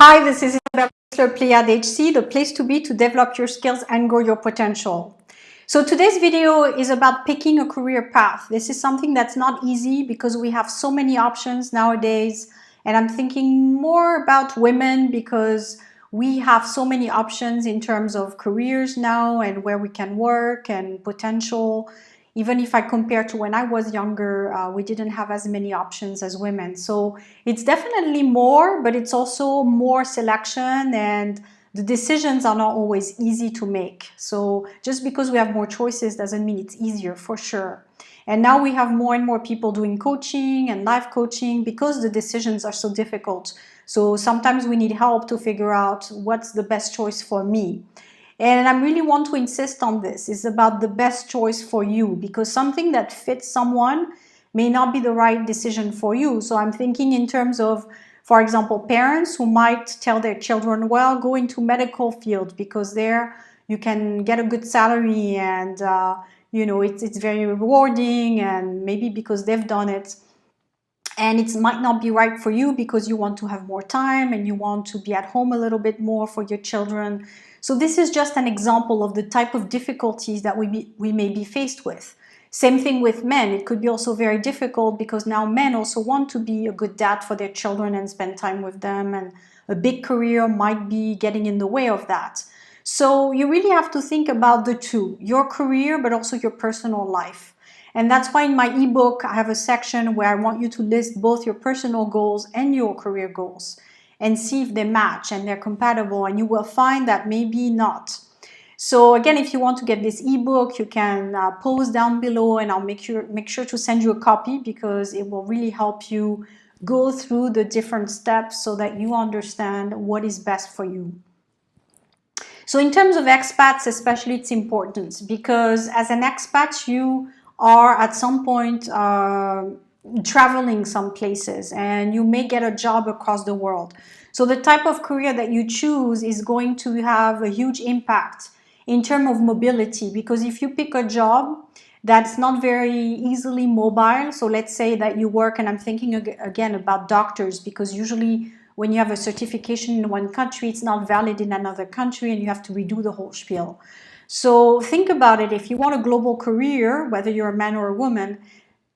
Hi, this is Isabelle Pleiad HC, the place to be to develop your skills and grow your potential. So today's video is about picking a career path. This is something that's not easy because we have so many options nowadays. And I'm thinking more about women because we have so many options in terms of careers now and where we can work and potential. Even if I compare to when I was younger, we didn't have as many options as women. So it's definitely more, but it's also more selection, and the decisions are not always easy to make. So just because we have more choices doesn't mean it's easier, for sure. And now we have more and more people doing coaching and life coaching because the decisions are so difficult. So sometimes we need help to figure out what's the best choice for me. And I really want to insist on this. It's about the best choice for you, because something that fits someone may not be the right decision for you. So I'm thinking in terms of, for example, parents who might tell their children, well, go into medical field because there you can get a good salary and it's very rewarding, and maybe because they've done it. And it might not be right for you because you want to have more time and you want to be at home a little bit more for your children. So this is just an example of the type of difficulties that we may be faced with. Same thing with men. It could be also very difficult because now men also want to be a good dad for their children and spend time with them, and a big career might be getting in the way of that. So you really have to think about the two, your career, but also your personal life. And that's why in my ebook, I have a section where I want you to list both your personal goals and your career goals and see if they match and they're compatible, and you will find that maybe not. So again, if you want to get this ebook, you can post down below and I'll make sure to send you a copy, because it will really help you go through the different steps so that you understand what is best for you. So in terms of expats especially, it's important because as an expat, you are at some point traveling some places and you may get a job across the world. So the type of career that you choose is going to have a huge impact in terms of mobility, because if you pick a job that's not very easily mobile, so let's say that you work, and I'm thinking again about doctors, because usually when you have a certification in one country, it's not valid in another country and you have to redo the whole spiel. So think about it. If you want a global career, whether you're a man or a woman,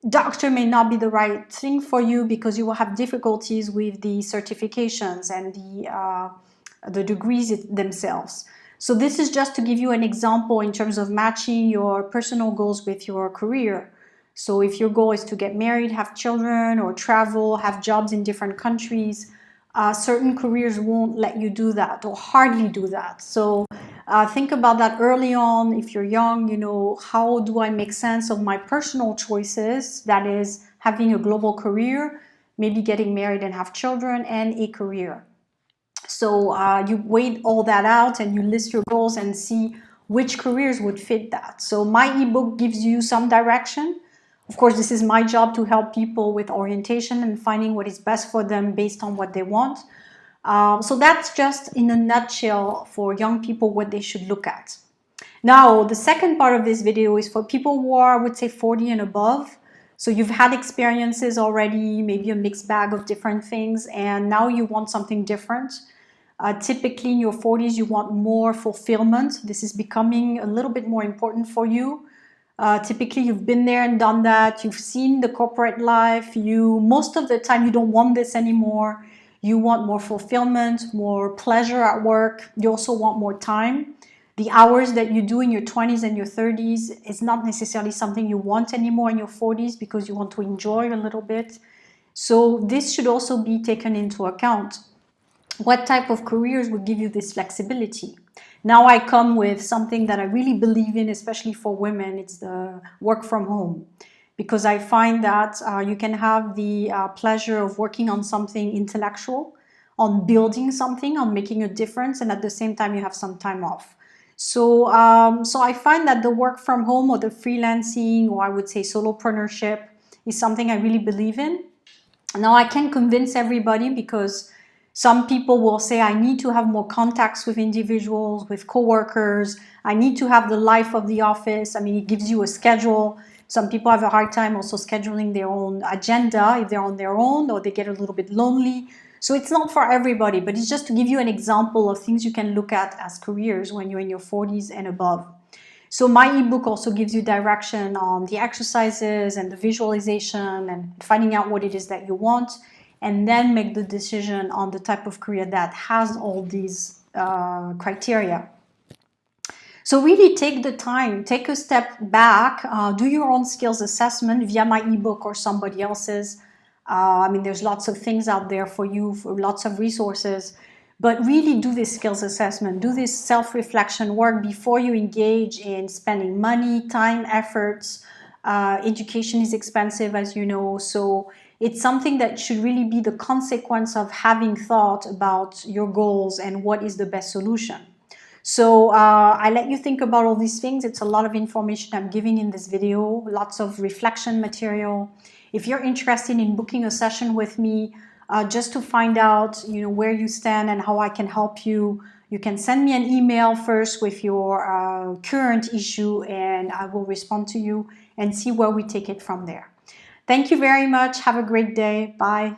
doctor may not be the right thing for you because you will have difficulties with the certifications and the degrees themselves. So this is just to give you an example in terms of matching your personal goals with your career. So if your goal is to get married, have children, or travel, have jobs in different countries, certain careers won't let you do that, or hardly do that. So think about that early on. If you're young, how do I make sense of my personal choices? That is having a global career, maybe getting married and have children, and a career. So you weigh all that out and you list your goals and see which careers would fit that. So my ebook gives you some direction. Of course, this is my job to help people with orientation and finding what is best for them based on what they want. So that's just in a nutshell for young people what they should look at. Now, the second part of this video is for people who are, I would say, 40 and above. So you've had experiences already, maybe a mixed bag of different things, and now you want something different. Typically in your 40s, you want more fulfillment. This is becoming a little bit more important for you. Typically, you've been there and done that. You've seen the corporate life. Most of the time, you don't want this anymore. You want more fulfillment, more pleasure at work. You also want more time. The hours that you do in your 20s and your 30s is not necessarily something you want anymore in your 40s because you want to enjoy a little bit. So this should also be taken into account. What type of careers would give you this flexibility? Now I come with something that I really believe in, especially for women. It's the work from home. Because I find that you can have the pleasure of working on something intellectual, on building something, on making a difference, and at the same time you have some time off. So I find that the work from home, or the freelancing, or I would say solopreneurship, is something I really believe in. Now I can't convince everybody, because some people will say, I need to have more contacts with individuals, with coworkers. I need to have the life of the office. I mean, it gives you a schedule. Some people have a hard time also scheduling their own agenda if they're on their own, or they get a little bit lonely. So it's not for everybody, but it's just to give you an example of things you can look at as careers when you're in your 40s and above. So my ebook also gives you direction on the exercises and the visualization and finding out what it is that you want, and then make the decision on the type of career that has all these criteria. So really take the time, take a step back, do your own skills assessment via my ebook or somebody else's. I mean, there's lots of things out there for you, for lots of resources, but really do this skills assessment, do this self-reflection work before you engage in spending money, time, efforts. Education is expensive, as you know, so it's something that should really be the consequence of having thought about your goals and what is the best solution. So I let you think about all these things. It's a lot of information I'm giving in this video, lots of reflection material. If you're interested in booking a session with me, just to find out, where you stand and how I can help you, you can send me an email first with your current issue, and I will respond to you and see where we take it from there. Thank you very much. Have a great day. Bye.